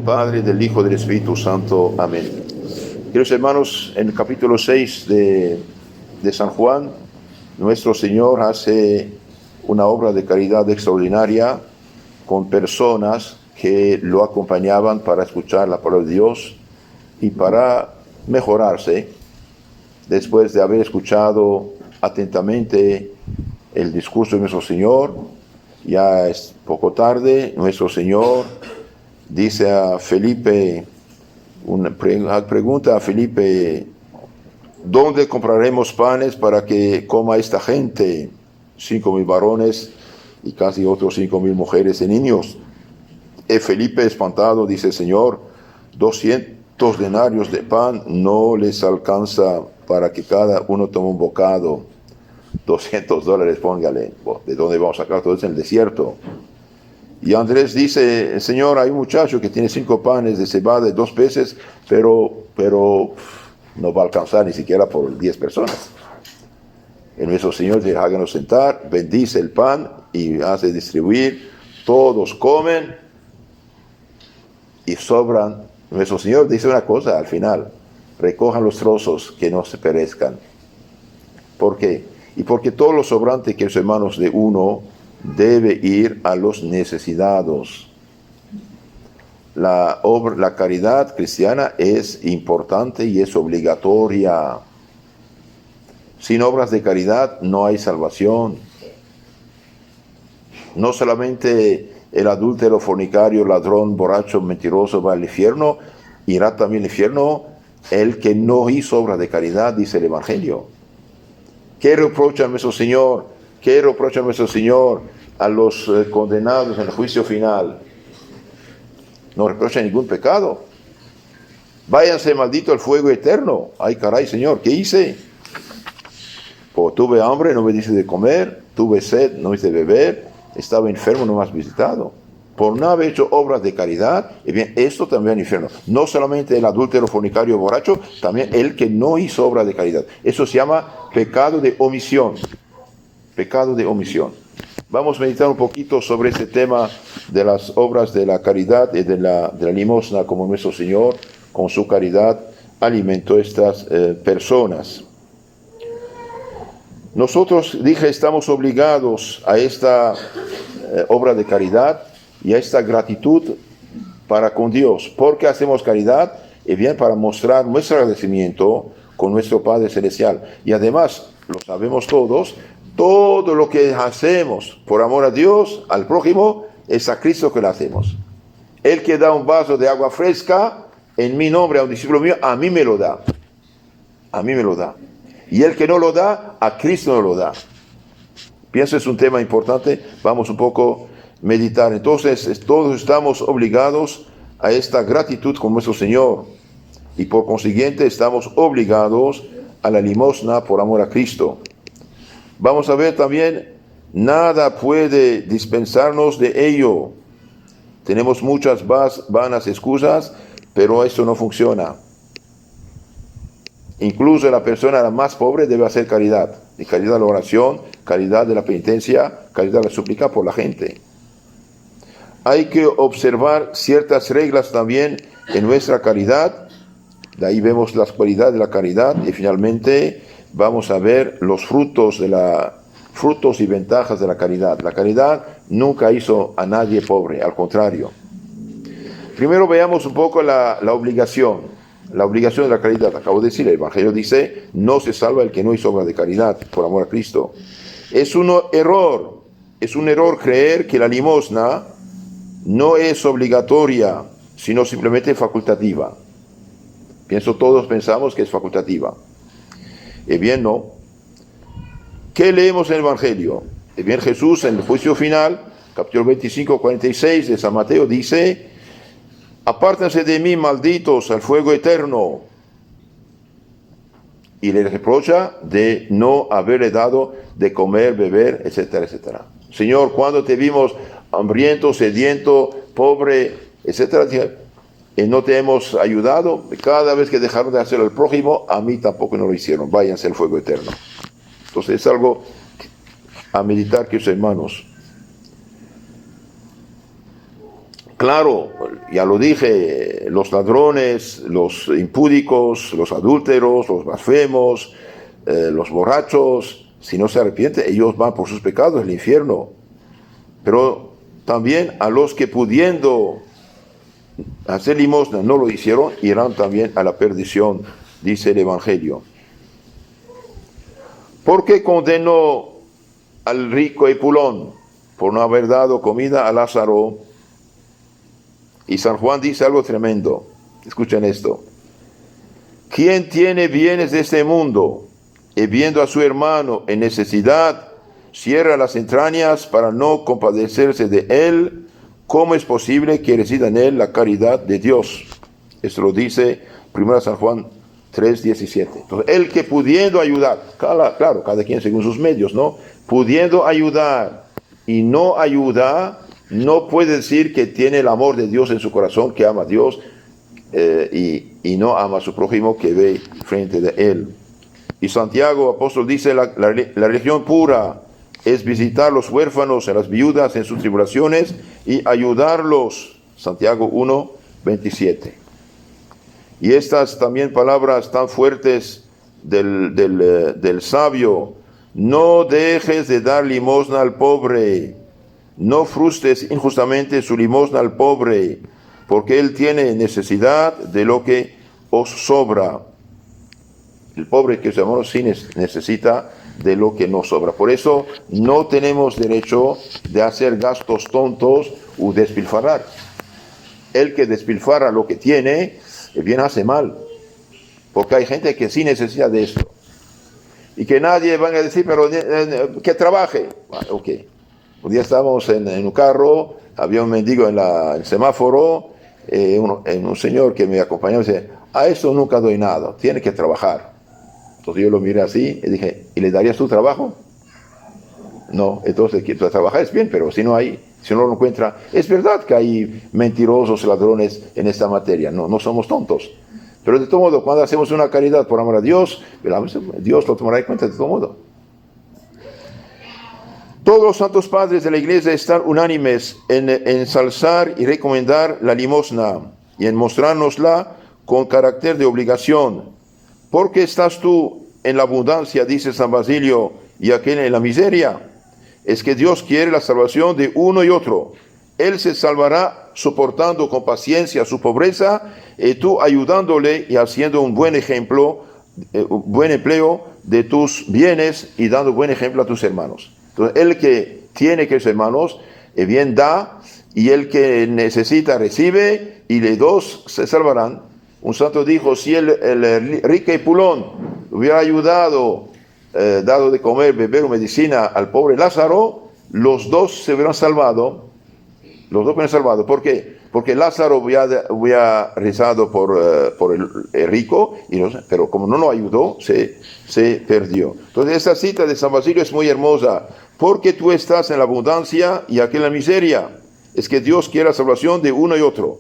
Padre, del Hijo y del Espíritu Santo. Amén. Queridos hermanos, en el capítulo 6 de San Juan, nuestro Señor hace una obra de caridad extraordinaria con personas que lo acompañaban para escuchar la palabra de Dios y para mejorarse después de haber escuchado atentamente el discurso de nuestro Señor. Ya es poco tarde, nuestro Señor dice a Felipe, pregunta a Felipe: ¿dónde compraremos panes para que coma esta gente? 5,000 varones y casi otros 5,000 mujeres y niños. Felipe, espantado, dice: Señor, 200 denarios de pan no les alcanza para que cada uno tome un bocado. $200, póngale. ¿De dónde vamos a sacar todo eso en el desierto? Y Andrés dice: Señor, hay un muchacho que tiene 5 panes de cebada y 2 peces, pero no va a alcanzar ni siquiera por 10 personas. Y nuestro Señor dice: háganos sentar, bendice el pan y hace distribuir. Todos comen y sobran. Nuestro Señor dice una cosa al final: recojan los trozos que no se perezcan. ¿Por qué? Y porque todo lo sobrante, que los hermanos, de uno debe ir a los necesitados. La caridad cristiana es importante y es obligatoria. Sin obras de caridad no hay salvación. No solamente el adúltero, fornicario, ladrón, borracho, mentiroso va al infierno, irá también al infierno el que no hizo obras de caridad, dice el Evangelio. ¿Qué reprocha nuestro Señor? ¿Qué reprocha nuestro Señor a los condenados en el juicio final? No reprocha ningún pecado. Váyanse, maldito, al fuego eterno. Ay, caray, Señor, ¿qué hice? Pues tuve hambre, no me diste de comer. Tuve sed, no me diste de beber. Estaba enfermo, no me has visitado. Por no haber hecho obras de caridad, y bien, esto también es infierno. No solamente el adúltero, fornicario, borracho, también el que no hizo obras de caridad. Eso se llama pecado de omisión. Pecado de omisión. Vamos a meditar un poquito sobre este tema de las obras de la caridad y de la limosna, como nuestro Señor, con su caridad, alimentó a estas personas. Nosotros, dije, estamos obligados a esta obra de caridad y a esta gratitud para con Dios. ¿Por qué hacemos caridad? Y bien, para mostrar nuestro agradecimiento con nuestro Padre Celestial. Y además, lo sabemos todos, todo lo que hacemos por amor a Dios, al prójimo, es a Cristo que lo hacemos. El que da un vaso de agua fresca en mi nombre a un discípulo mío, a mí me lo da. A mí me lo da. Y el que no lo da, a Cristo no lo da. Pienso es un tema importante. Vamos un poco a meditar. Entonces, todos estamos obligados a esta gratitud con nuestro Señor. Y por consiguiente, estamos obligados a la limosna por amor a Cristo. Vamos a ver también, nada puede dispensarnos de ello. Tenemos muchas vanas excusas, pero esto no funciona. Incluso la persona la más pobre debe hacer caridad. Y caridad de la oración, caridad de la penitencia, caridad de la súplica por la gente. Hay que observar ciertas reglas también en nuestra caridad. De ahí vemos las cualidades de la caridad y finalmente vamos a ver los frutos y ventajas de la caridad. La caridad nunca hizo a nadie pobre, al contrario. Primero veamos un poco la obligación de la caridad. Acabo de decir, el Evangelio dice: no se salva el que no hizo obra de caridad por amor a Cristo. Es un error creer que la limosna no es obligatoria, sino simplemente facultativa. Todos pensamos que es facultativa. Bien, no. ¿Qué leemos en el Evangelio? Bien, Jesús en el juicio final, capítulo 25, 46 de San Mateo, dice: apártense de mí, malditos, al fuego eterno. Y le reprocha de no haberle dado de comer, beber, etcétera, etcétera. Señor, ¿cuándo te vimos hambriento, sediento, pobre, etcétera? Y no te hemos ayudado. Cada vez que dejaron de hacer al prójimo, a mí tampoco no lo hicieron. Váyanse al fuego eterno. Entonces es algo a meditar, queridos hermanos. Claro, ya lo dije, los ladrones, los impúdicos, los adúlteros, los blasfemos, los borrachos, si no se arrepienten, ellos van por sus pecados al infierno. Pero también a los que pudiendo hacer limosna no lo hicieron, irán también a la perdición, dice el Evangelio. ¿Por qué condenó al rico Epulón? Por no haber dado comida a Lázaro. Y San Juan dice algo tremendo. Escuchen esto. ¿Quién tiene bienes de este mundo y viendo a su hermano en necesidad, cierra las entrañas para no compadecerse de él? ¿Cómo es posible que resida en él la caridad de Dios? Esto lo dice 1 San Juan 3:17. Entonces, el que pudiendo ayudar, claro, cada quien según sus medios, ¿no? Pudiendo ayudar y no ayuda, no puede decir que tiene el amor de Dios en su corazón, que ama a Dios y no ama a su prójimo que ve frente de él. Y Santiago, apóstol, dice, la religión pura es visitar los huérfanos, a las viudas en sus tribulaciones y ayudarlos. Santiago 1:27. Y estas también palabras tan fuertes del sabio: no dejes de dar limosna al pobre, no frustres injustamente su limosna al pobre, porque él tiene necesidad de lo que os sobra. El pobre, que hermanos, sí necesita de lo que nos sobra. Por eso no tenemos derecho de hacer gastos tontos o despilfarrar. El que despilfarra lo que tiene, bien hace mal, porque hay gente que sí necesita de esto. Y que nadie va a decir, pero que trabaje. Bueno, ok. Un día estábamos en un carro, había un mendigo en el semáforo, un señor que me acompañaba dice, a eso nunca doy nada, tiene que trabajar. Entonces yo lo miré así y dije, ¿y le darías tu trabajo? No, entonces trabajar es bien, pero si no lo encuentra, es verdad que hay mentirosos, ladrones en esta materia, no somos tontos. Pero de todo modo, cuando hacemos una caridad por amor a Dios, Dios lo tomará en cuenta de todo modo. Todos los santos padres de la iglesia están unánimes en ensalzar y recomendar la limosna y en mostrárnosla con carácter de obligación. ¿Por qué estás tú en la abundancia, dice San Basilio, y aquel en la miseria? Es que Dios quiere la salvación de uno y otro. Él se salvará soportando con paciencia su pobreza, y tú ayudándole y haciendo un buen empleo de tus bienes y dando buen ejemplo a tus hermanos. Entonces, el que tiene que sus hermanos, bien da, y el que necesita recibe, y los dos se salvarán. Un santo dijo, si el rico Epulón hubiera ayudado, dado de comer, beber o medicina al pobre Lázaro, los dos se hubieran salvado. Los dos hubieran salvado. ¿Por qué? Porque Lázaro hubiera rezado por el rico, pero como no lo ayudó, se perdió. Entonces esta cita de San Basilio es muy hermosa. Porque tú estás en la abundancia y aquí en la miseria. Es que Dios quiere la salvación de uno y otro.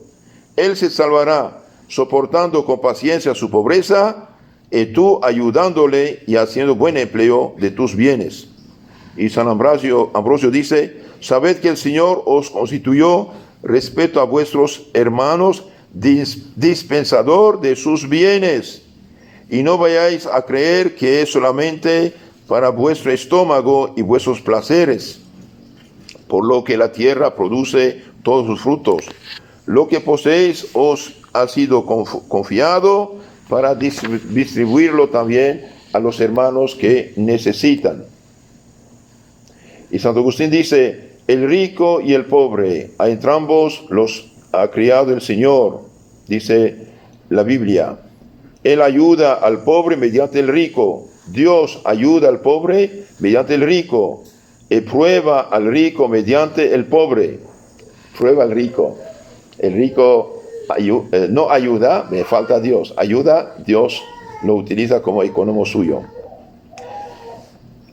Él se salvará soportando con paciencia su pobreza, y tú ayudándole y haciendo buen empleo de tus bienes. Y San Ambrosio dice, sabed que el Señor os constituyó respecto a vuestros hermanos dispensador de sus bienes, y no vayáis a creer que es solamente para vuestro estómago y vuestros placeres, por lo que la tierra produce todos sus frutos. Lo que poseéis os ha sido confiado para distribuirlo también a los hermanos que necesitan. Y Santo Agustín dice, el rico y el pobre, a entrambos los ha criado el Señor, dice la Biblia. Él ayuda al pobre mediante el rico. Dios ayuda al pobre mediante el rico. Y prueba al rico mediante el pobre. Prueba al rico. El rico no ayuda, me falta Dios. Ayuda, Dios lo utiliza como economo suyo.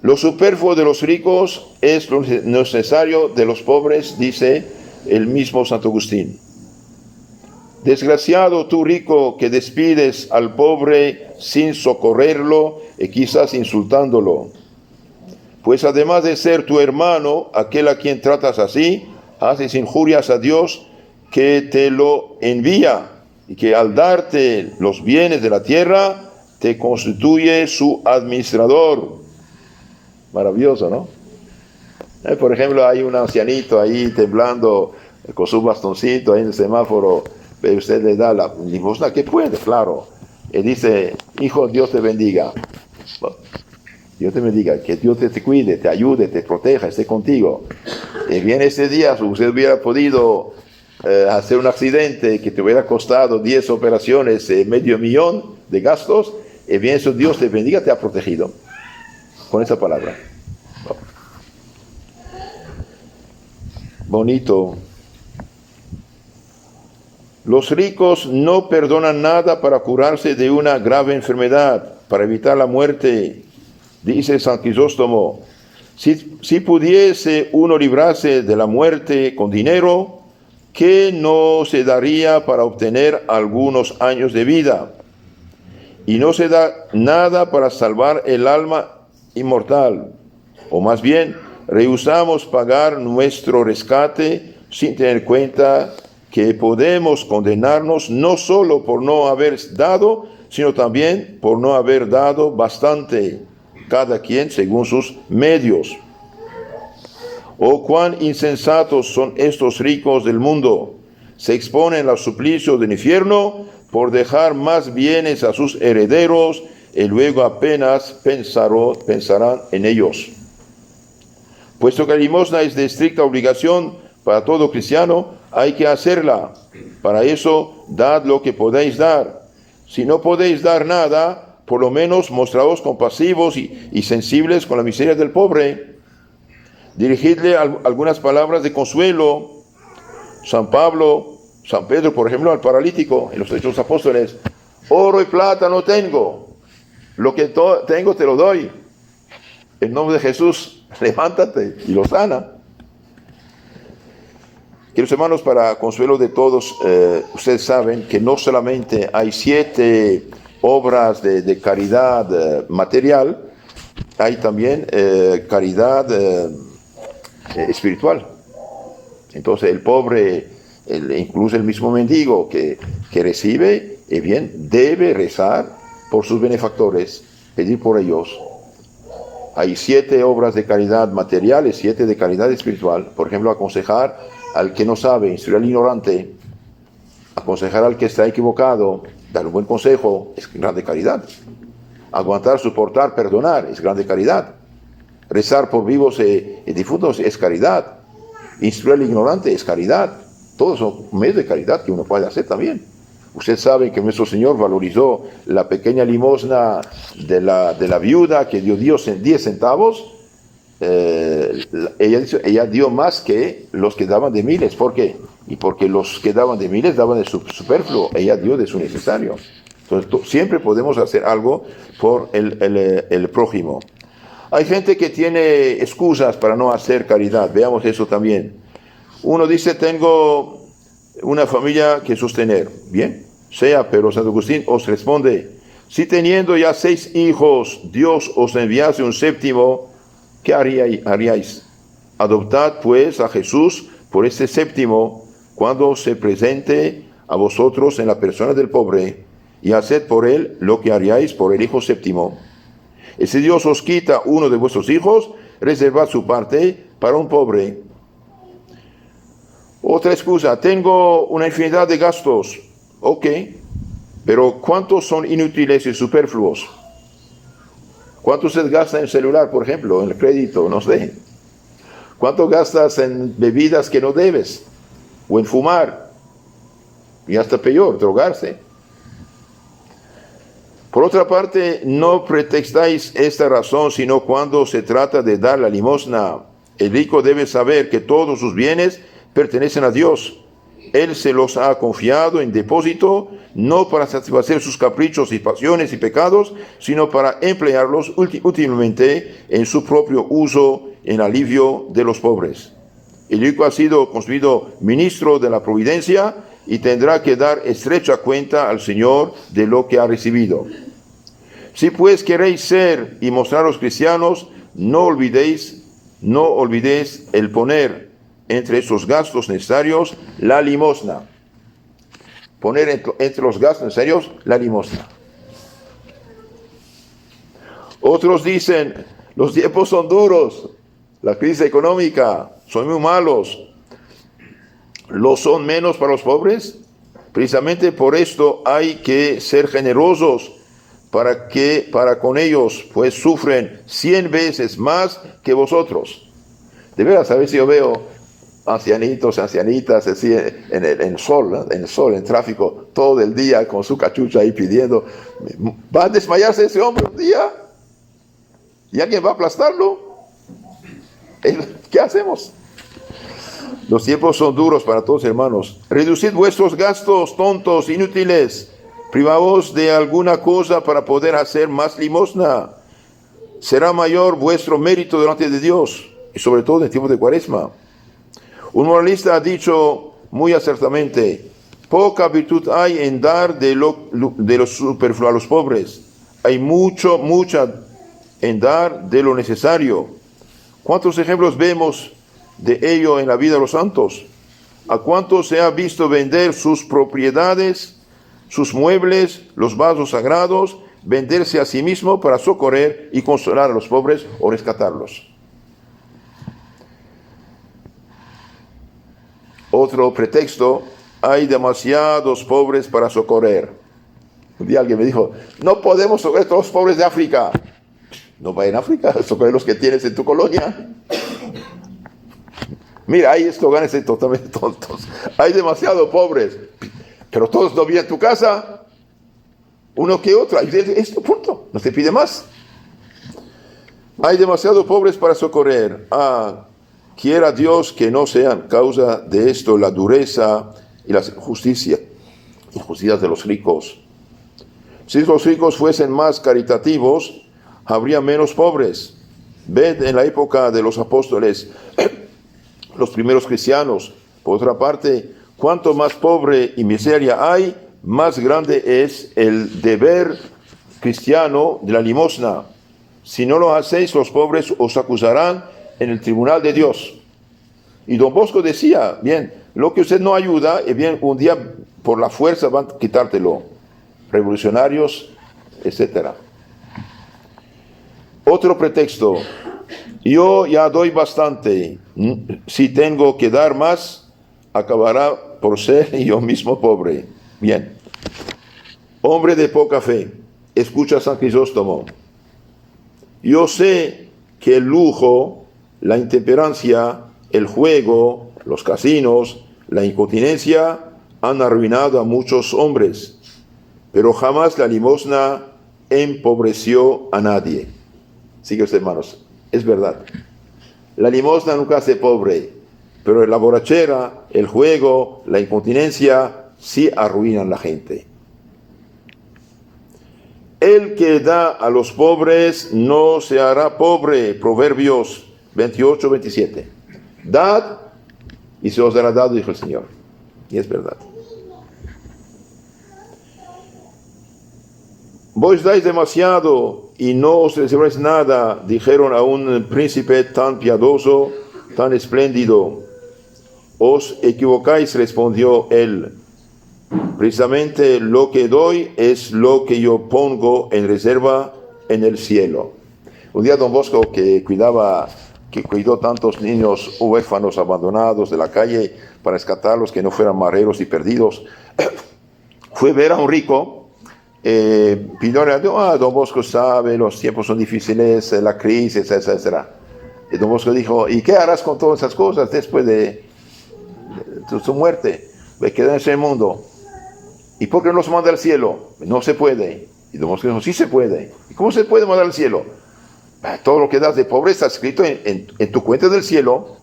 Lo superfluo de los ricos es lo necesario de los pobres, dice el mismo Santo Agustín. Desgraciado tú rico que despides al pobre sin socorrerlo y quizás insultándolo. Pues además de ser tu hermano, aquel a quien tratas así, haces injurias a Dios que te lo envía y que al darte los bienes de la tierra te constituye su administrador. Maravilloso, ¿no? Por ejemplo, hay un ancianito ahí temblando con su bastoncito ahí en el semáforo, pero usted le da la limosna que puede, claro. Y dice, hijo, Dios te bendiga. Dios te bendiga, que Dios te cuide, te ayude, te proteja, esté contigo. Y viene ese día, usted hubiera podido hacer un accidente que te hubiera costado 10 operaciones, $500,000 de gastos, y bien eso, Dios te bendiga, te ha protegido. Con esa palabra. Bonito. Los ricos no perdonan nada para curarse de una grave enfermedad, para evitar la muerte. Dice San Crisóstomo, si pudiese uno librarse de la muerte con dinero, ¿qué no se daría para obtener algunos años de vida? Y no se da nada para salvar el alma inmortal. O más bien, rehusamos pagar nuestro rescate sin tener en cuenta que podemos condenarnos no solo por no haber dado, sino también por no haber dado bastante, cada quien según sus medios. Oh, cuán insensatos son estos ricos del mundo. Se exponen al suplicio del infierno por dejar más bienes a sus herederos y luego apenas pensarán en ellos. Puesto que la limosna es de estricta obligación para todo cristiano, hay que hacerla. Para eso, dad lo que podéis dar. Si no podéis dar nada, por lo menos mostraos compasivos y sensibles con la miseria del pobre. Dirigidle algunas palabras de consuelo. San Pedro, por ejemplo, al paralítico en los Hechos de los Apóstoles: oro y plata no tengo, lo que tengo te lo doy. En nombre de Jesús, levántate, y lo sana. Queridos hermanos, para consuelo de todos, ustedes saben que no solamente hay 7 obras de caridad material, hay también caridad espiritual. Entonces el pobre, incluso el mismo mendigo que recibe, bien, debe rezar por sus benefactores, pedir por ellos. Hay 7 obras de caridad material y 7 de caridad espiritual. Por ejemplo, aconsejar al que no sabe, instruir al ignorante, aconsejar al que está equivocado, dar un buen consejo, es grande caridad. Aguantar, soportar, perdonar, es grande caridad. Rezar por vivos y difuntos es caridad. Instruir al ignorante es caridad. Todos son medios de caridad que uno puede hacer también. Usted sabe que nuestro Señor valorizó la pequeña limosna de la viuda que dio Dios en 10 centavos. Ella dio más que los que daban de miles. ¿Por qué? Y porque los que daban de miles daban de su superfluo. Ella dio de su necesario. Entonces siempre podemos hacer algo por el prójimo. Hay gente que tiene excusas para no hacer caridad. Veamos eso también. Uno dice: tengo una familia que sostener. Bien, sea, pero Santo Agustín os responde: si teniendo ya 6 hijos, Dios os enviase un 7º, ¿qué haríais? Adoptad pues a Jesús por este 7º, cuando se presente a vosotros en la persona del pobre, y haced por él lo que haríais por el hijo 7º. Y si Dios os quita uno de vuestros hijos, reservad su parte para un pobre. Otra excusa: tengo una infinidad de gastos. Ok, pero ¿cuántos son inútiles y superfluos? ¿Cuánto se gasta en el celular, por ejemplo, en el crédito? No sé. ¿Cuánto gastas en bebidas que no debes? O en fumar. Y hasta peor, drogarse. Por otra parte, no pretextáis esta razón, sino cuando se trata de dar la limosna. El rico debe saber que todos sus bienes pertenecen a Dios. Él se los ha confiado en depósito, no para satisfacer sus caprichos y pasiones y pecados, sino para emplearlos útilmente en su propio uso, en alivio de los pobres. El rico ha sido constituido ministro de la providencia y tendrá que dar estrecha cuenta al Señor de lo que ha recibido. Si pues queréis ser y mostraros cristianos, no olvidéis el poner entre estos gastos necesarios la limosna. Poner entre los gastos necesarios la limosna. Otros dicen, los tiempos son duros, la crisis económica, son muy malos. ¿Lo son menos para los pobres? Precisamente por esto hay que ser generosos para con ellos, pues sufren 100 veces más que vosotros. De veras, a veces yo veo ancianitos, ancianitas, así en el sol, en tráfico, todo el día con su cachucha ahí pidiendo. ¿Va a desmayarse ese hombre un día? ¿Y alguien va a aplastarlo? ¿Qué hacemos? Los tiempos son duros para todos, hermanos. Reducid vuestros gastos tontos, inútiles. Privaos de alguna cosa para poder hacer más limosna. Será mayor vuestro mérito delante de Dios, y sobre todo en tiempos de Cuaresma. Un moralista ha dicho muy acertadamente: poca virtud hay en dar de lo superfluo a los pobres. Hay mucha en dar de lo necesario. ¿Cuántos ejemplos vemos de ello en la vida de los santos? ¿A cuántos se ha visto vender sus propiedades, sus muebles, los vasos sagrados, venderse a sí mismo para socorrer y consolar a los pobres o rescatarlos? Otro pretexto: hay demasiados pobres para socorrer. Un día alguien me dijo: no podemos socorrer a todos los pobres de África. No vayan a África, socorrer los que tienes en tu colonia. Mira, hay eslóganes totalmente tontos. Hay demasiados pobres, pero todos no viven en tu casa. Uno que otro. Es tu punto, no te pide más. Hay demasiados pobres para socorrer. Quiera Dios que no sean causa de esto la dureza y la injusticias de los ricos. Si los ricos fuesen más caritativos, habría menos pobres. Ved en la época de los apóstoles, los primeros cristianos. Por otra parte, cuanto más pobre y miseria hay, más grande es el deber cristiano de la limosna. Si no lo hacéis, los pobres os acusarán en el tribunal de Dios. Y don Bosco decía: bien, lo que usted no ayuda, bien, un día por la fuerza van a quitártelo. Revolucionarios, etcétera. Otro pretexto: yo ya doy bastante. Si tengo que dar más, acabará por ser yo mismo pobre. Bien. Hombre de poca fe, escucha a San Crisóstomo. Yo sé que el lujo, la intemperancia, el juego, los casinos, la incontinencia han arruinado a muchos hombres, pero jamás la limosna empobreció a nadie. Sigue usted, hermanos, es verdad. La limosna nunca hace pobre, pero la borrachera, el juego, la incontinencia sí arruinan a la gente. El que da a los pobres no se hará pobre. Proverbios 28-27. Dad y se os dará dado, dijo el Señor. Y es verdad. Vos dais demasiado y no os recibáis nada, dijeron a un príncipe tan piadoso, tan espléndido. Os equivocáis, respondió él. Precisamente lo que doy es lo que yo pongo en reserva en el cielo. Un día don Bosco, que cuidó tantos niños huérfanos abandonados de la calle para rescatarlos, que no fueran marreros y perdidos, fue ver a un rico, pidió don Bosco sabe, los tiempos son difíciles, la crisis, etc. Y don Bosco dijo: ¿y qué harás con todas esas cosas después de tu muerte? Me quedé en ese mundo. ¿Y por qué no los manda al cielo? No se puede. Y don Bosco dijo: sí se puede. ¿Y cómo se puede mandar al cielo? Todo lo que das de pobreza está escrito en tu cuenta del cielo.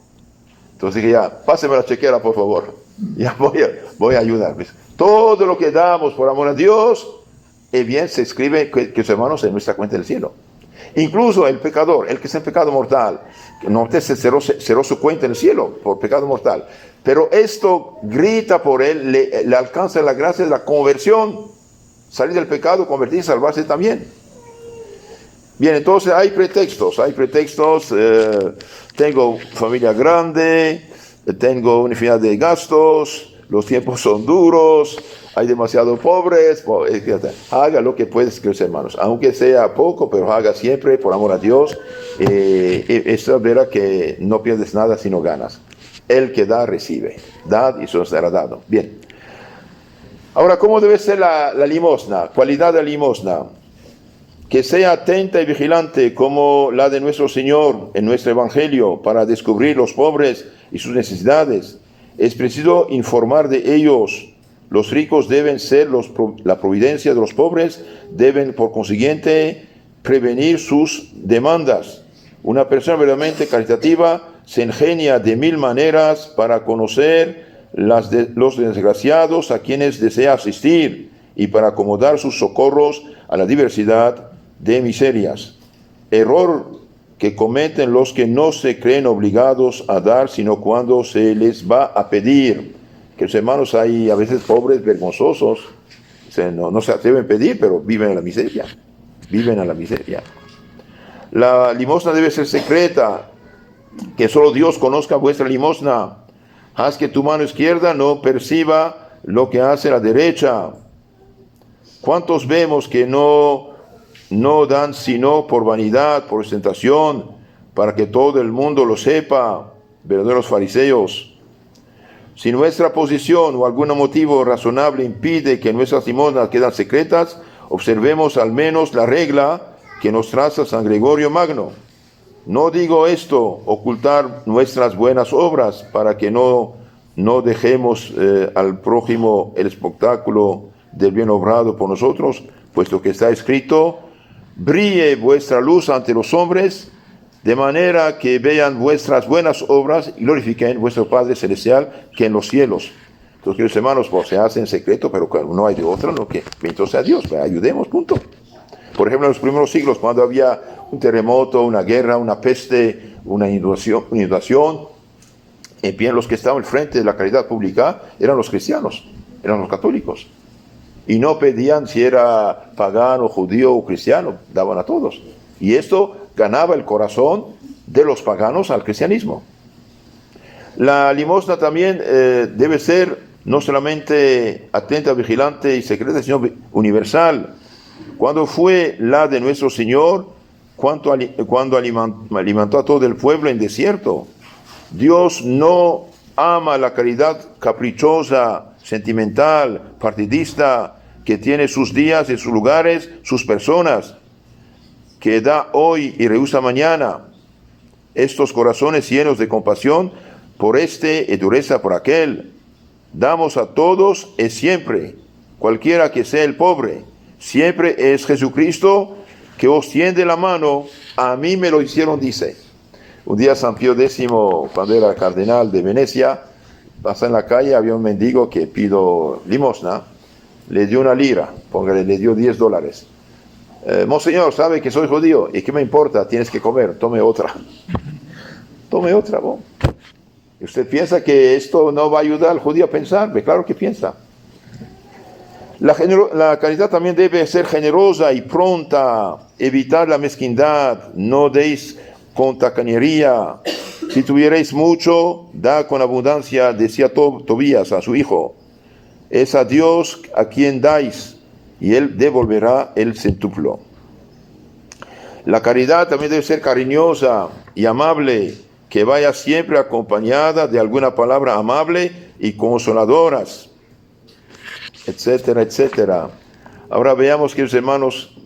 Entonces dije: ya, páseme la chequera, por favor. Ya voy a ayudarles. Todo lo que damos por amor a Dios, bien se escribe que los hermanos en nuestra cuenta del cielo. Incluso el pecador, el que está en pecado mortal, no se cerró su cuenta en el cielo por pecado mortal. Pero esto grita por él, le alcanza la gracia de la conversión, salir del pecado, convertirse, salvarse también. Bien, entonces hay pretextos. Tengo familia grande, tengo una infinidad de gastos, los tiempos son duros, hay demasiados pobres. Haga lo que puedes, queridos hermanos, aunque sea poco, pero haga siempre por amor a Dios. Esto verá que no pierdes nada si no ganas. El que da, recibe. Dad y eso será dado. Bien. Ahora, ¿cómo debe ser la limosna? Cualidad de la limosna. Que sea atenta y vigilante como la de nuestro Señor en nuestro Evangelio para descubrir los pobres y sus necesidades. Es preciso informar de ellos. Los ricos deben ser la providencia de los pobres, deben por consiguiente prevenir sus demandas. Una persona verdaderamente caritativa se ingenia de 1000 maneras para conocer los desgraciados a quienes desea asistir y para acomodar sus socorros a la diversidad de miserias. Error que cometen los que no se creen obligados a dar sino cuando se les va a pedir. Que los hermanos hay a veces pobres vergonzosos, no se atreven a pedir, pero viven en la miseria. Viven en la miseria. La limosna debe ser secreta, que solo Dios conozca vuestra limosna. Haz que tu mano izquierda no perciba lo que hace la derecha. ¿Cuántos vemos que no dan sino por vanidad, por ostentación, para que todo el mundo lo sepa? Verdaderos fariseos. Si nuestra posición o algún motivo razonable impide que nuestras limosnas queden secretas, observemos al menos la regla que nos traza San Gregorio Magno. No digo esto, ocultar nuestras buenas obras para que no dejemos al prójimo el espectáculo del bien obrado por nosotros, puesto que está escrito: brille vuestra luz ante los hombres, de manera que vean vuestras buenas obras y glorifiquen vuestro Padre Celestial que en los cielos. Entonces, queridos hermanos, pues, se hace en secreto, pero no hay de otra, no que bendito sea Dios, ayudemos, punto. Por ejemplo, en los primeros siglos, cuando había un terremoto, una guerra, una peste, una inundación, bien, los que estaban al frente de la caridad pública eran los cristianos, eran los católicos. Y no pedían si era pagano, judío o cristiano, daban a todos. Y esto ganaba el corazón de los paganos al cristianismo. La limosna también debe ser no solamente atenta, vigilante y secreta, sino universal. Cuando fue la de nuestro Señor, cuando alimentó a todo el pueblo en desierto. Dios no ama la caridad caprichosa, sentimental, partidista, que tiene sus días y sus lugares, sus personas, que da hoy y rehúsa mañana. Estos corazones llenos de compasión por este y dureza por aquel. Damos a todos y siempre, cualquiera que sea el pobre. Siempre es Jesucristo que os tiende la mano. A mí me lo hicieron, dice. Un día San Pío X, cuando era cardenal de Venecia, pasa en la calle, había un mendigo que pidió limosna, le dio 1 lira, póngale, le dio $10. Monseñor, sabe que soy judío, ¿y qué me importa? Tienes que comer, tome otra. Tome otra, ¿no? ¿Y usted piensa que esto no va a ayudar al judío a pensar? Pues claro que piensa. La caridad también debe ser generosa y pronta, evitar la mezquindad, no deis con tacañería. Si tuvierais mucho, da con abundancia, decía Tobías a su hijo. Es a Dios a quien dais, y Él devolverá el centuplo. La caridad también debe ser cariñosa y amable, que vaya siempre acompañada de alguna palabra amable y consoladoras, etcétera, etcétera. Ahora veamos, queridos hermanos,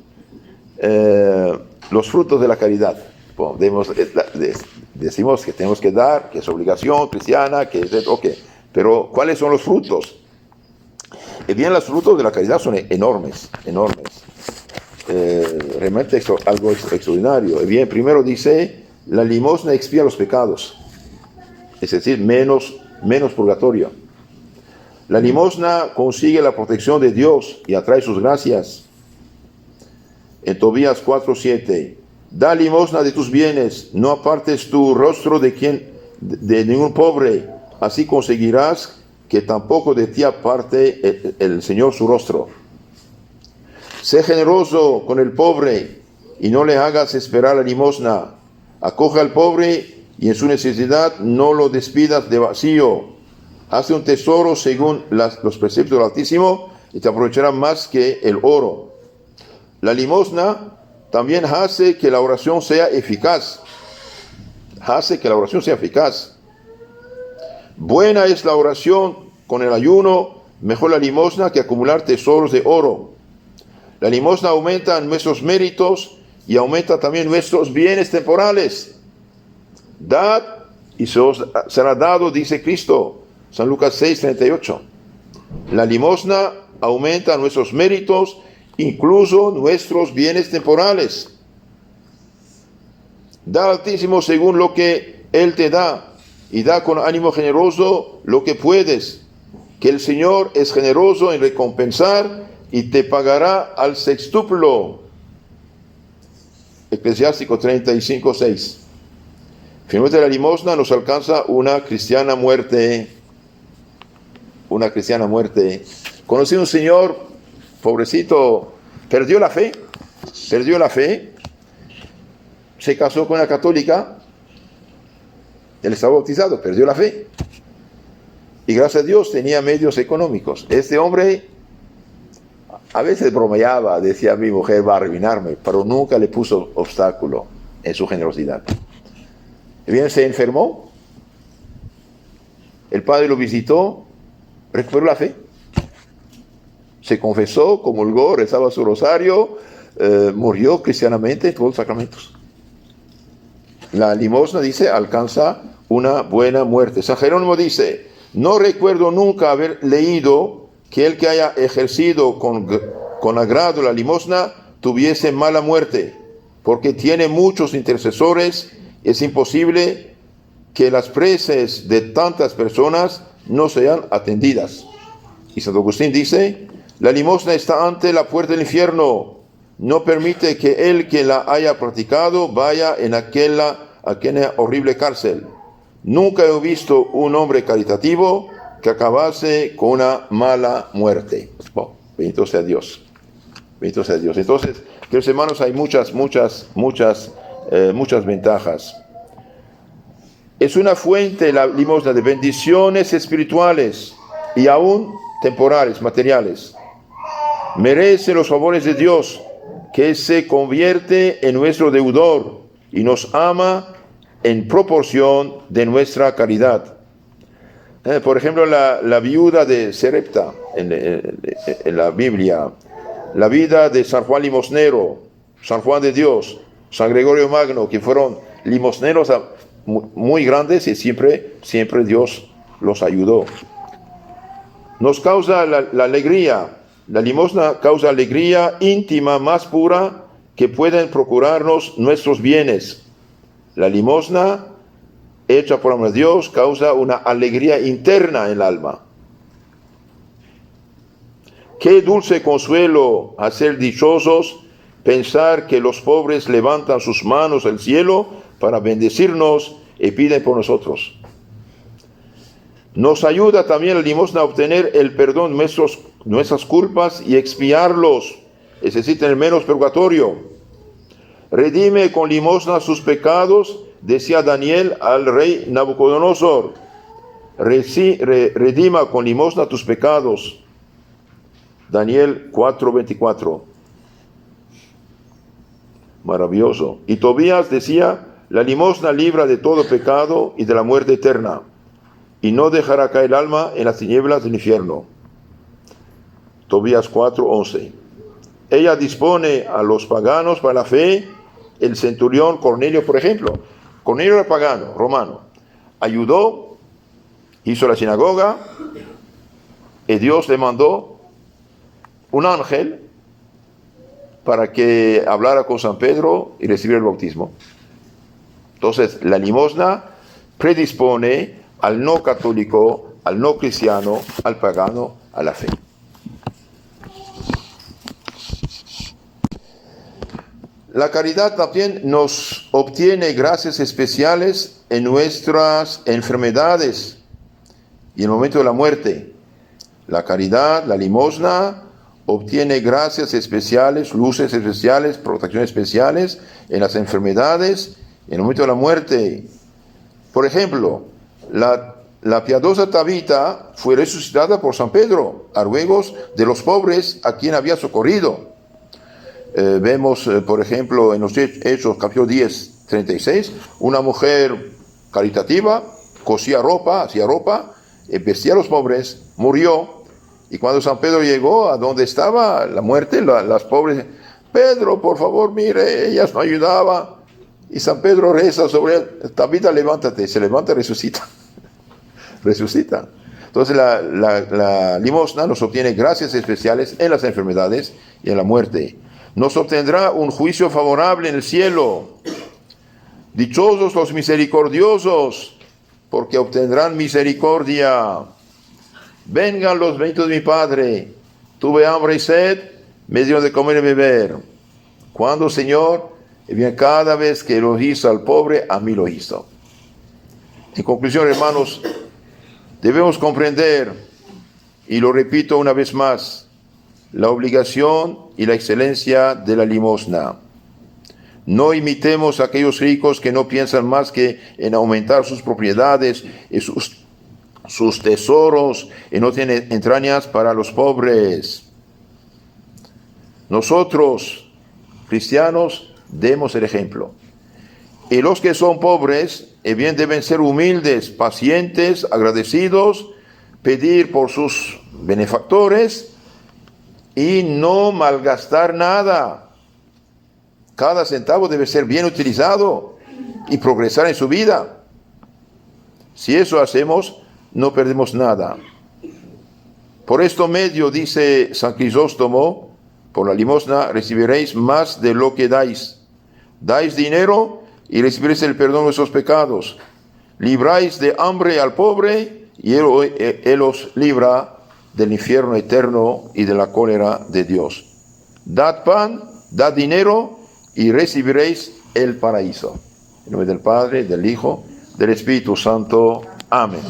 los frutos de la caridad. Bueno, decimos que tenemos que dar, que es obligación cristiana, que es pero ¿cuáles son los frutos? Bien, los frutos de la caridad son enormes. Realmente algo extraordinario. Bien, primero dice, la limosna expía los pecados, es decir, menos purgatorio. La limosna consigue la protección de Dios y atrae sus gracias. En Tobías 4:7, da limosna de tus bienes, no apartes tu rostro de ningún pobre, así conseguirás que tampoco de ti aparte el Señor su rostro. Sé generoso con el pobre y no le hagas esperar la limosna. Acoge al pobre y en su necesidad no lo despidas de vacío. Hazte un tesoro según los preceptos del Altísimo y te aprovechará más que el oro. La limosna también hace que la oración sea eficaz. Hace que la oración sea eficaz. Buena es la oración con el ayuno, mejor la limosna que acumular tesoros de oro. La limosna aumenta nuestros méritos y aumenta también nuestros bienes temporales. Dad y se os será dado, dice Cristo, San Lucas 6:38. La limosna aumenta nuestros méritos, incluso nuestros bienes temporales. Da al Altísimo según lo que Él te da, y da con ánimo generoso lo que puedes, que el Señor es generoso en recompensar y te pagará al sextuplo. Eclesiástico 35:6. Finalmente la limosna nos alcanza una cristiana muerte. Una cristiana muerte. Conocí un señor, pobrecito, perdió la fe, se casó con una católica, él estaba bautizado, perdió la fe, y gracias a Dios tenía medios económicos. Este hombre a veces bromeaba, decía: mi mujer va a arruinarme, pero nunca le puso obstáculo en su generosidad. Y bien, se enfermó, el padre lo visitó, recuperó la fe, se confesó, comulgó, rezaba su rosario, murió cristianamente en todos los sacramentos. La limosna, dice, alcanza una buena muerte. San Jerónimo dice: no recuerdo nunca haber leído que el que haya ejercido con agrado la limosna tuviese mala muerte, porque tiene muchos intercesores. Es imposible que las preces de tantas personas no sean atendidas. Y Santo Agustín dice: la limosna está ante la puerta del infierno, no permite que el que la haya practicado vaya en aquella horrible cárcel. Nunca he visto un hombre caritativo que acabase con una mala muerte. Oh, bendito sea Dios. Bendito sea Dios. Entonces, queridos hermanos, hay muchas ventajas. Es una fuente, la limosna, de bendiciones espirituales y aún temporales, materiales. Merece los favores de Dios, que se convierte en nuestro deudor y nos ama en proporción de nuestra caridad. Por ejemplo, la viuda de Sarepta en la Biblia, la vida de San Juan Limosnero, San Juan de Dios, San Gregorio Magno, que fueron limosneros muy grandes, y siempre Dios los ayudó. Nos causa la alegría. La limosna causa alegría íntima más pura que pueden procurarnos nuestros bienes. La limosna, hecha por amor de Dios, causa una alegría interna en el alma. Qué dulce consuelo a ser dichosos pensar que los pobres levantan sus manos al cielo para bendecirnos y piden por nosotros. Nos ayuda también la limosna a obtener el perdón de nuestras culpas y expiarlos, es decir, tener menos purgatorio. Redime con limosna sus pecados, decía Daniel al rey Nabucodonosor. Redima con limosna tus pecados. Daniel 4:24. Maravilloso. Y Tobías decía: la limosna libra de todo pecado y de la muerte eterna, y no dejará caer el alma en las tinieblas del infierno. Tobías 4:11. Ella dispone a los paganos para la fe. El centurión Cornelio, por ejemplo, Cornelio era pagano, romano, ayudó, hizo la sinagoga, y Dios le mandó un ángel para que hablara con San Pedro y recibiera el bautismo. Entonces, la limosna predispone al no católico, al no cristiano, al pagano, a la fe. La caridad también nos obtiene gracias especiales en nuestras enfermedades y en el momento de la muerte. La caridad, la limosna, obtiene gracias especiales, luces especiales, protecciones especiales en las enfermedades, en el momento de la muerte. Por ejemplo, la piadosa Tabita fue resucitada por San Pedro, a ruegos de los pobres a quien había socorrido. Vemos, por ejemplo, en los Hechos, capítulo 10, 36, una mujer caritativa, cosía ropa, hacía ropa, vestía a los pobres, murió, y cuando San Pedro llegó a donde estaba la muerte, las pobres, Pedro, por favor, mire, ellas no ayudaban, y San Pedro reza sobre él, Tabita, levántate, se levanta y resucita, resucita. Entonces la limosna nos obtiene gracias especiales en las enfermedades y en la muerte. Nos obtendrá un juicio favorable en el cielo. Dichosos los misericordiosos, porque obtendrán misericordia. Vengan los benditos de mi Padre. Tuve hambre y sed, me dieron de comer y beber. ¿Cuándo, Señor? Bien, cada vez que lo hizo al pobre, a mí lo hizo. En conclusión, hermanos, debemos comprender, y lo repito una vez más, la obligación y la excelencia de la limosna. No imitemos a aquellos ricos que no piensan más que en aumentar sus propiedades y sus tesoros y no tienen entrañas para los pobres. Nosotros, cristianos, demos el ejemplo. Y los que son pobres, bien deben ser humildes, pacientes, agradecidos, pedir por sus benefactores y no malgastar nada. Cada centavo debe ser bien utilizado y progresar en su vida. Si eso hacemos, no perdemos nada. Por esto medio, dice San Crisóstomo, por la limosna recibiréis más de lo que dais. Dais dinero y recibiréis el perdón de vuestros pecados. Libráis de hambre al pobre y él os libra del infierno eterno y de la cólera de Dios. Dad pan, dad dinero y recibiréis el paraíso. En nombre del Padre, del Hijo, del Espíritu Santo. Amén.